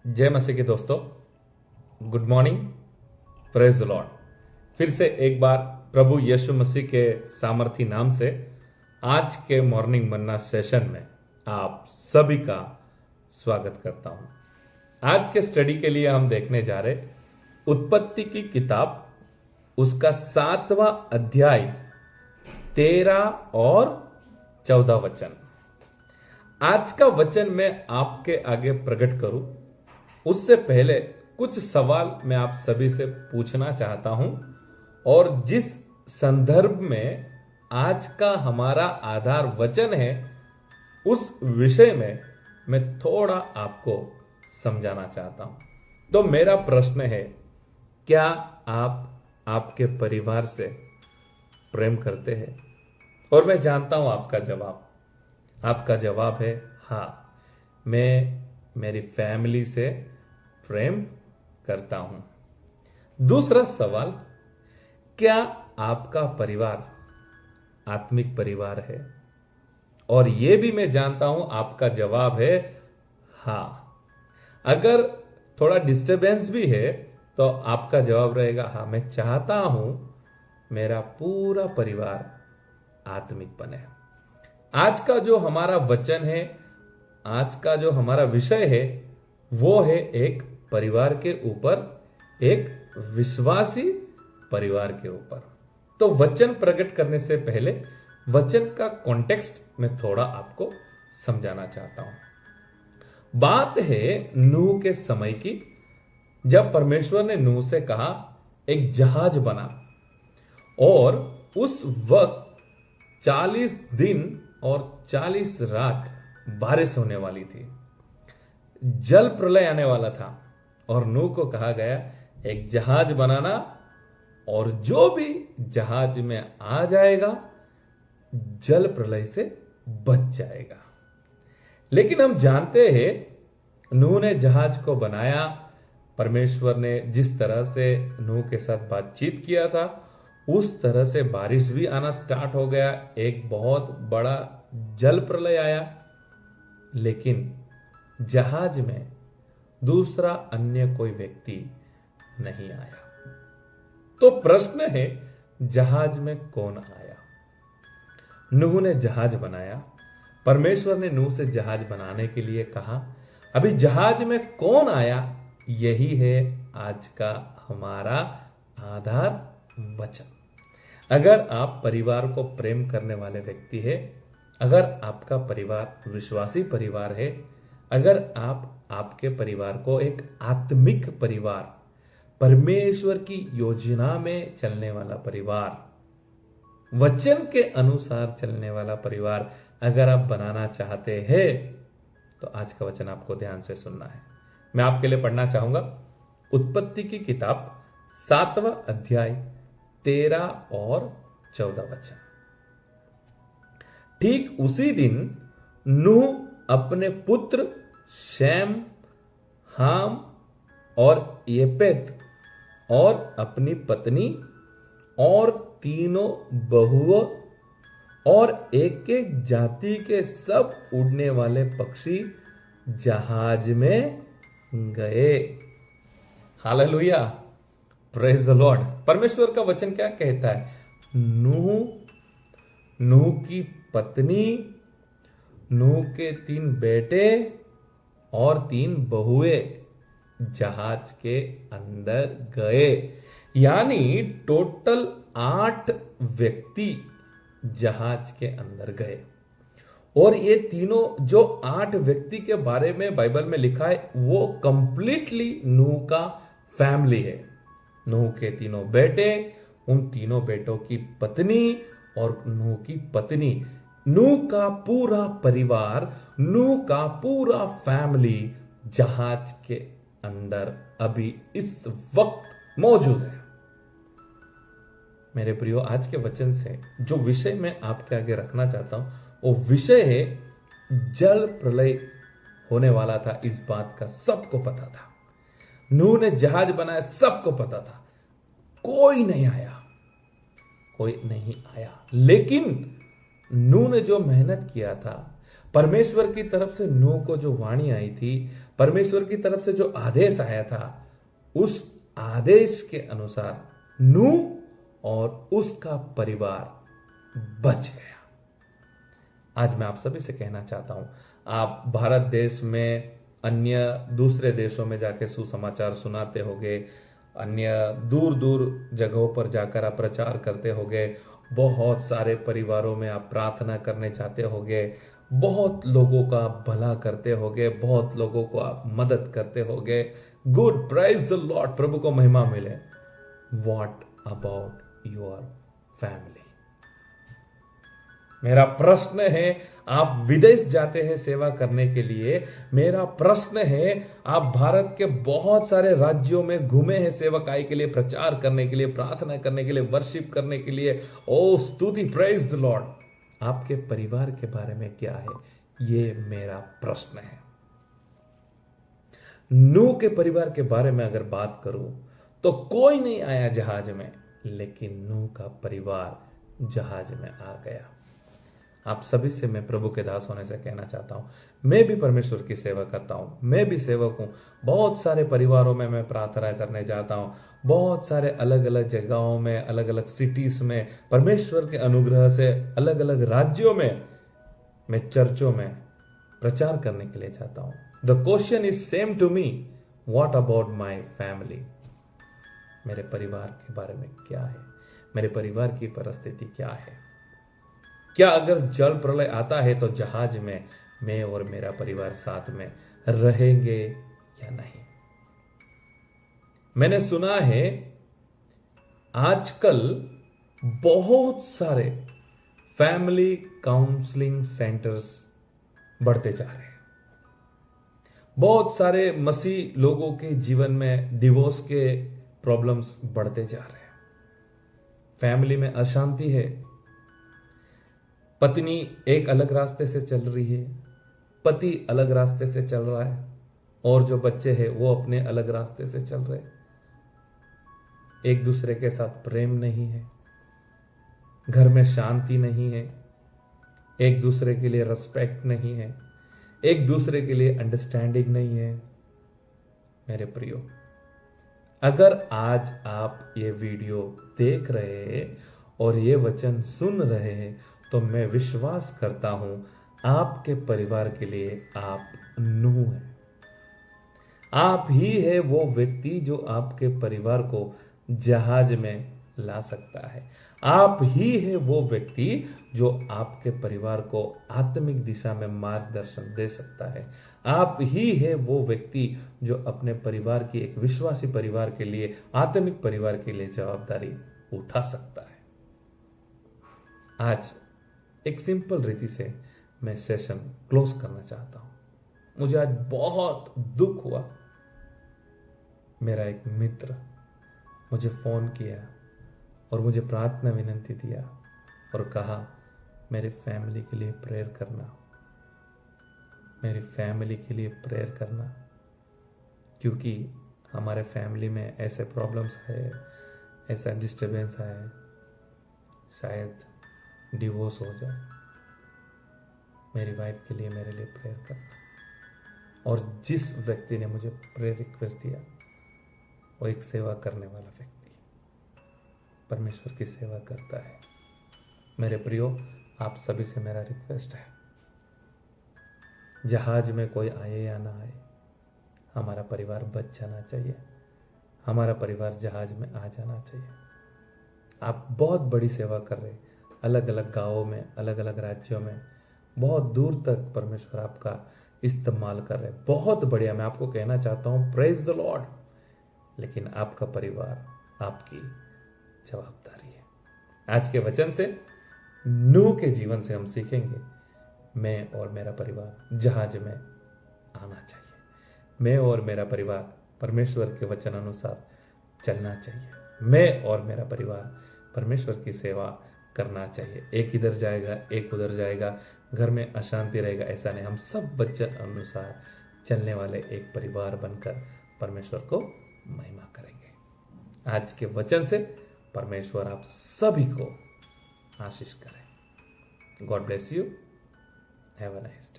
जय मसीह के दोस्तों, good morning, praise the Lord. फिर से एक बार प्रभु यीशु मसीह के सामर्थी नाम से आज के मॉर्निंग मन्ना सेशन में आप सभी का स्वागत करता हूं। आज के स्टडी के लिए हम देखने जा रहे उत्पत्ति की किताब, उसका 7वां अध्याय 13 और 14 वचन। आज का वचन मैं आपके आगे प्रकट करूं उससे पहले कुछ सवाल मैं आप सभी से पूछना चाहता हूं, और जिस संदर्भ में आज का हमारा आधार वचन है उस विषय में मैं थोड़ा आपको समझाना चाहता हूं। तो मेरा प्रश्न है, क्या आप आपके परिवार से प्रेम करते हैं? और मैं जानता हूं आपका जवाब है हाँ, मैं मेरी फैमिली से प्रेम करता हूं। दूसरा सवाल, क्या आपका परिवार आत्मिक परिवार है? और यह भी मैं जानता हूं आपका जवाब है हाँ। अगर थोड़ा डिस्टरबेंस भी है तो आपका जवाब रहेगा हाँ, मैं चाहता हूं मेरा पूरा परिवार आत्मिक बने। आज का जो हमारा वचन है, आज का जो हमारा विषय है, वो है एक परिवार के ऊपर, एक विश्वासी परिवार के ऊपर। तो वचन प्रकट करने से पहले वचन का कॉन्टेक्स्ट मैं थोड़ा आपको समझाना चाहता हूं। बात है नूह के समय की, जब परमेश्वर ने नूह से कहा एक जहाज बना, और उस वक्त 40 दिन और 40 रात बारिश होने वाली थी, जल प्रलय आने वाला था, और नूह को कहा गया एक जहाज बनाना, और जो भी जहाज में आ जाएगा जल प्रलय से बच जाएगा। लेकिन हम जानते हैं नूह ने जहाज को बनाया, परमेश्वर ने जिस तरह से नूह के साथ बातचीत किया था उस तरह से बारिश भी आना स्टार्ट हो गया, एक बहुत बड़ा जल प्रलय आया। लेकिन जहाज में दूसरा अन्य कोई व्यक्ति नहीं आया। तो प्रश्न है, जहाज में कौन आया? नूह ने जहाज बनाया, परमेश्वर ने नूह से जहाज बनाने के लिए कहा। अभी जहाज में कौन आया, यही है आज का हमारा आधार वचन। अगर आप परिवार को प्रेम करने वाले व्यक्ति है, अगर आपका परिवार विश्वासी परिवार है, अगर आप आपके परिवार को एक आत्मिक परिवार, परमेश्वर की योजना में चलने वाला परिवार, वचन के अनुसार चलने वाला परिवार अगर आप बनाना चाहते हैं, तो आज का वचन आपको ध्यान से सुनना है। मैं आपके लिए पढ़ना चाहूंगा उत्पत्ति की किताब 7वां अध्याय 13 और 14 वचन। ठीक उसी दिन नूह अपने पुत्र शैम, हाम और येपेत और अपनी पत्नी और तीनों बहुओं और एक एक जाति के सब उड़ने वाले पक्षी जहाज में गए। Hallelujah, praise the Lord. परमेश्वर का वचन क्या कहता है? नूह की पत्नी, नूह के 3 बेटे और 3 बहुएं जहाज के अंदर गए। यानी टोटल 8 व्यक्ति जहाज के अंदर गए। और ये तीनों जो 8 व्यक्ति के बारे में बाइबल में लिखा है, वो कंप्लीटली नूह का फैमिली है। नूह के 3 बेटे, उन तीनों बेटों की पत्नी और नूह की पत्नी, नूह का पूरा परिवार, नूह का पूरा फैमिली जहाज के अंदर अभी इस वक्त मौजूद है। मेरे प्रियो, आज के वचन से जो विषय मैं आपके आगे रखना चाहता हूं, वो विषय है जल प्रलय होने वाला था। इस बात का सबको पता था। नूह ने जहाज बनाया, सबको पता था। कोई नहीं आया। लेकिन नूह ने जो मेहनत किया था, परमेश्वर की तरफ से नूह को जो वाणी आई थी, परमेश्वर की तरफ से जो आदेश आया था उस आदेश के अनुसार नूह और उसका परिवार बच गया। आज मैं आप सभी से कहना चाहता हूं, आप भारत देश में अन्य दूसरे देशों में जाके सुसमाचार सुनाते होगे, अन्य दूर दूर जगहों पर जाकर आप प्रचार करते होगे, बहुत सारे परिवारों में आप प्रार्थना करने जाते होगे, बहुत लोगों का आप भला करते होगे, बहुत लोगों को आप मदद करते होगे। गुड, प्राइज द लॉर्ड, प्रभु को महिमा मिले। What about your family? मेरा प्रश्न है, आप विदेश जाते हैं सेवा करने के लिए, मेरा प्रश्न है, आप भारत के बहुत सारे राज्यों में घूमे हैं सेवकाई के लिए, प्रचार करने के लिए, प्रार्थना करने के लिए, वर्शिप करने के लिए, ओ स्तुति, प्रेज द लॉर्ड, आपके परिवार के बारे में क्या है? ये मेरा प्रश्न है। नूह के परिवार के बारे में अगर बात करूं तो कोई नहीं आया जहाज में, लेकिन नूह का परिवार जहाज में आ गया। आप सभी से मैं प्रभु के दास होने से कहना चाहता हूं, मैं भी परमेश्वर की सेवा करता हूं, मैं भी सेवक हूं। बहुत सारे परिवारों में मैं प्रार्थना करने जाता हूं, बहुत सारे अलग अलग जगहों में, अलग अलग सिटीज में, परमेश्वर के अनुग्रह से अलग अलग राज्यों में मैं चर्चों में प्रचार करने के लिए जाता हूं। The question is same to me, what about my family? मेरे परिवार के बारे में क्या है? मेरे परिवार की परिस्थिति क्या है? क्या अगर जल प्रलय आता है तो जहाज में मैं और मेरा परिवार साथ में रहेंगे या नहीं? मैंने सुना है आजकल बहुत सारे फैमिली काउंसलिंग सेंटर्स बढ़ते जा रहे हैं। बहुत सारे मसीह लोगों के जीवन में डिवोर्स के प्रॉब्लम्स बढ़ते जा रहे हैं। फैमिली में अशांति है, पत्नी एक अलग रास्ते से चल रही है, पति अलग रास्ते से चल रहा है, और जो बच्चे हैं वो अपने अलग रास्ते से चल रहे हैं। एक दूसरे के साथ प्रेम नहीं है, घर में शांति नहीं है, एक दूसरे के लिए रिस्पेक्ट नहीं है, एक दूसरे के लिए अंडरस्टैंडिंग नहीं है। मेरे प्रियो, अगर आज आप ये वीडियो देख रहे हैं और ये वचन सुन रहे हैं तो मैं विश्वास करता हूं आपके परिवार के लिए आप नूह हैं। आप ही है वो व्यक्ति जो आपके परिवार को जहाज में ला सकता है। आप ही है वो व्यक्ति जो आपके परिवार को आत्मिक दिशा में मार्गदर्शन दे सकता है। आप ही है वो व्यक्ति जो अपने परिवार की, एक विश्वासी परिवार के लिए, आत्मिक परिवार के लिए जवाबदारी उठा सकता है। आज एक सिंपल रीति से मैं सेशन क्लोज करना चाहता हूं। मुझे आज बहुत दुख हुआ। मेरा एक मित्र मुझे फोन किया और मुझे प्रार्थना विनंती दिया और कहा मेरी फैमिली के लिए प्रेयर करना, मेरी फैमिली के लिए प्रेयर करना, क्योंकि हमारे फैमिली में ऐसे प्रॉब्लम्स है, ऐसा डिस्टर्बेंस है, शायद डिवोर्स हो जाए। मेरी वाइफ के लिए, मेरे लिए प्रेयर करना। और जिस व्यक्ति ने मुझे प्रेयर रिक्वेस्ट दिया वो एक सेवा करने वाला व्यक्ति, परमेश्वर की सेवा करता है। मेरे प्रियो, आप सभी से मेरा रिक्वेस्ट है, जहाज में कोई आए या ना आए, हमारा परिवार बच जाना चाहिए, हमारा परिवार जहाज में आ जाना चाहिए। आप बहुत बड़ी सेवा कर रहे, अलग अलग गांवों में, अलग अलग राज्यों में, बहुत दूर तक परमेश्वर आपका इस्तेमाल कर रहे, बहुत बढ़िया। मैं आपको कहना चाहता हूं, प्रेज द लॉर्ड। लेकिन आपका परिवार आपकी जवाबदारी है। आज के वचन से, नूह के जीवन से हम सीखेंगे, मैं और मेरा परिवार जहाज में आना चाहिए, मैं और मेरा परिवार परमेश्वर के वचन अनुसार चलना चाहिए, मैं और मेरा परिवार परमेश्वर की सेवा करना चाहिए। एक इधर जाएगा, एक उधर जाएगा, घर में अशांति रहेगा, ऐसा नहीं। हम सब वचन अनुसार चलने वाले एक परिवार बनकर परमेश्वर को महिमा करेंगे। आज के वचन से परमेश्वर आप सभी को आशीष करें। God bless you. Have a nice day.